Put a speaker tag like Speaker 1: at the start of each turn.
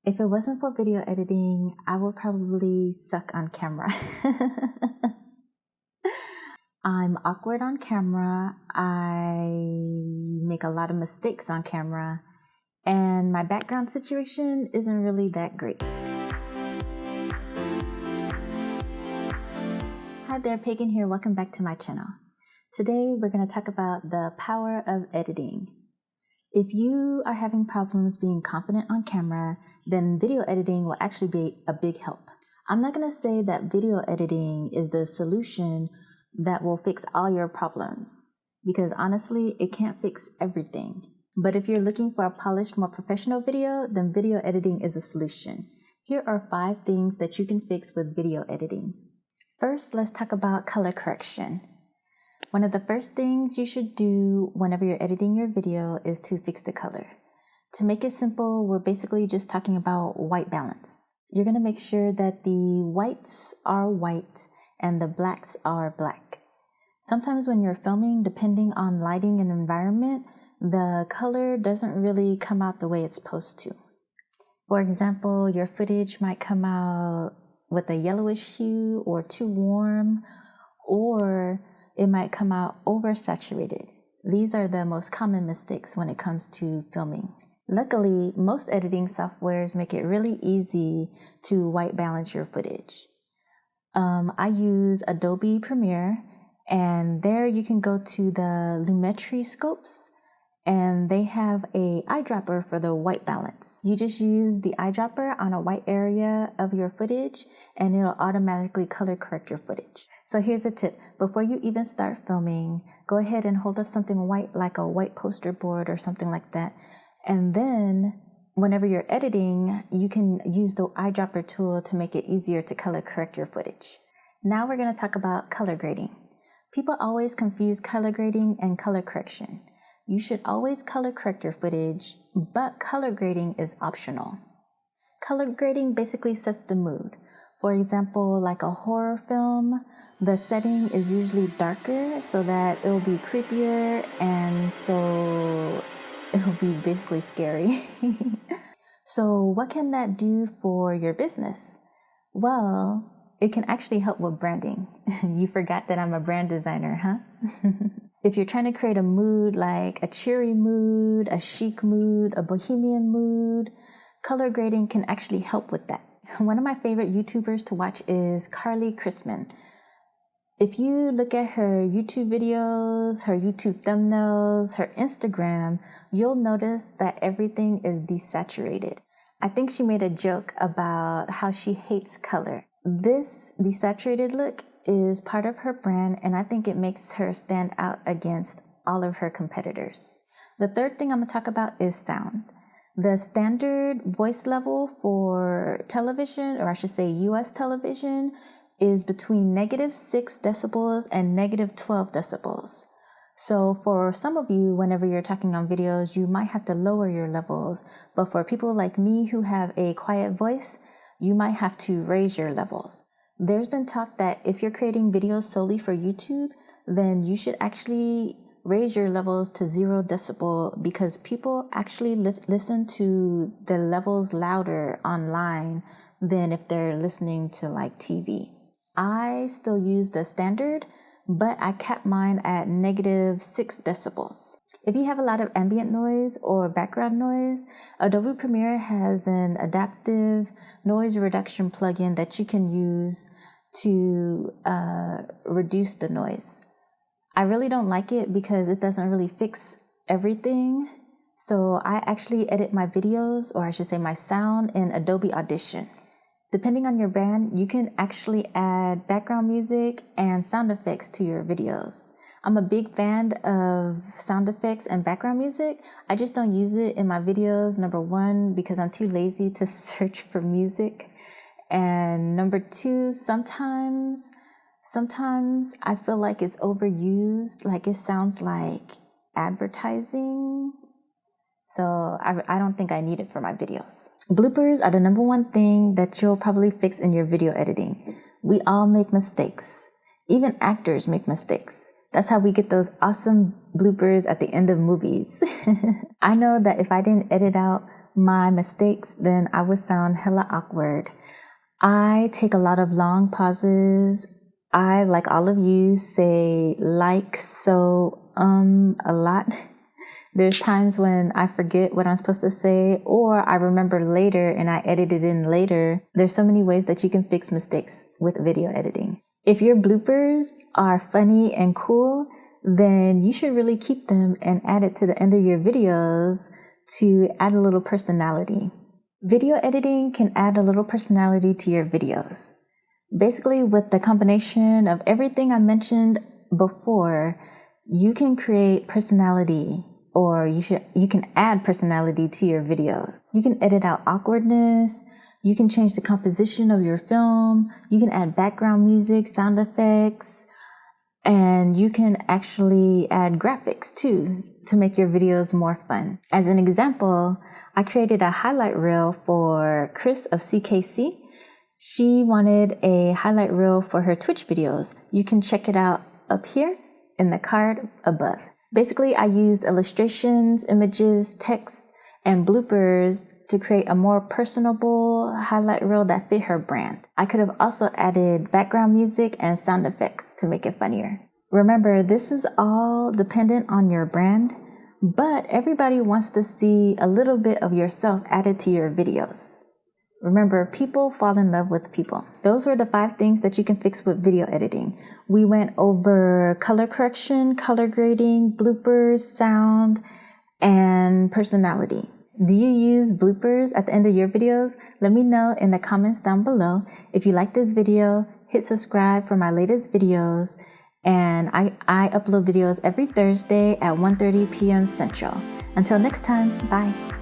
Speaker 1: If it wasn't for video editing, I would probably suck on camera. I'm awkward on camera. I make a lot of mistakes on camera. And my background situation isn't really that great. Hi there, Pagan here. Welcome back to my channel. Today we're going to talk about the power of editing. If you are having problems being confident on camera, then video editing will actually be a big help. I'm not going to say that video editing is the solution that will fix all your problems, because honestly, it can't fix everything. But if you're looking for a polished, more professional video, then video editing is a solution. Here are 5 things that you can fix with video editing. First, let's talk about color correction. One of the first things you should do whenever you're editing your video is to fix the color. To make it simple, we're basically just talking about white balance. You're going to make sure that the whites are white and the blacks are black. Sometimes when you're filming, depending on lighting and environment, the color doesn't really come out the way it's supposed to. For example, your footage might come out with a yellowish hue or too warm, or it might come out oversaturated. These are the most common mistakes when it comes to filming. Luckily, most editing softwares make it really easy to white balance your footage. I use Adobe Premiere, and there you can go to the Lumetri scopes, and they have a eyedropper for the white balance. You just use the eyedropper on a white area of your footage, and it'll automatically color correct your footage. So here's a tip. Before you even start filming, go ahead and hold up something white, like a white poster board or something like that. And then whenever you're editing, you can use the eyedropper tool to make it easier to color correct your footage. Now we're going to talk about color grading. People always confuse color grading and color correction. You should always color correct your footage, but color grading is optional. Color grading basically sets the mood. For example, like a horror film, the setting is usually darker so that it'll be creepier, and so it'll be basically scary. So what can that do for your business? Well, it can actually help with branding. You forgot that I'm a brand designer, huh? If you're trying to create a mood like a cheery mood, a chic mood, a bohemian mood, color grading can actually help with that. One of my favorite YouTubers to watch is Carly Chrisman. If you look at her YouTube videos, her YouTube thumbnails, her Instagram, you'll notice that everything is desaturated. I think she made a joke about how she hates color. This desaturated look is part of her brand, and I think it makes her stand out against all of her competitors. The third thing I'm going to talk about is sound. The standard voice level for television, or I should say US television, is between -6 decibels and -12 decibels. So for some of you, whenever you're talking on videos, you might have to lower your levels. But for people like me who have a quiet voice, you might have to raise your levels. There's been talk that if you're creating videos solely for YouTube, then you should actually raise your levels to 0 decibel, because people actually listen to the levels louder online than if they're listening to like TV. I still use the standard, but I kept mine at -6 decibels. If you have a lot of ambient noise or background noise, Adobe Premiere has an adaptive noise reduction plugin that you can use to reduce the noise. I really don't like it because it doesn't really fix everything. So I actually edit my videos, or I should say my sound, in Adobe Audition. Depending on your brand, you can actually add background music and sound effects to your videos. I'm a big fan of sound effects and background music. I just don't use it in my videos, number 1, because I'm too lazy to search for music. And number 2, sometimes I feel like it's overused, like it sounds like advertising. So I don't think I need it for my videos. Bloopers are the number 1 thing that you'll probably fix in your video editing. We all make mistakes. Even actors make mistakes. That's how we get those awesome bloopers at the end of movies. I know that if I didn't edit out my mistakes, then I would sound hella awkward. I take a lot of long pauses. I, like all of you, say like, so, a lot. There's times when I forget what I'm supposed to say, or I remember later and I edit it in later. There's so many ways that you can fix mistakes with video editing. If your bloopers are funny and cool, then you should really keep them and add it to the end of your videos to add a little personality. Video editing can add a little personality to your videos. Basically, with the combination of everything I mentioned before, you can create personality, or you can add personality to your videos. You can edit out awkwardness. You can change the composition of your film. You can add background music, sound effects, and you can actually add graphics too to make your videos more fun. As an example, I created a highlight reel for Chris of CKC. She wanted a highlight reel for her Twitch videos. You can check it out up here in the card above. Basically, I used illustrations, images, text, and bloopers to create a more personable highlight reel that fit her brand. I could have also added background music and sound effects to make it funnier. Remember, this is all dependent on your brand, but everybody wants to see a little bit of yourself added to your videos. Remember, people fall in love with people. Those were the 5 things that you can fix with video editing. We went over color correction, color grading, bloopers, sound, and personality. Do you use bloopers at the end of your videos? Let me know in the comments down below. If you like this video, hit subscribe for my latest videos. And I upload videos every Thursday at 1:30 p.m. Central. Until next time, bye.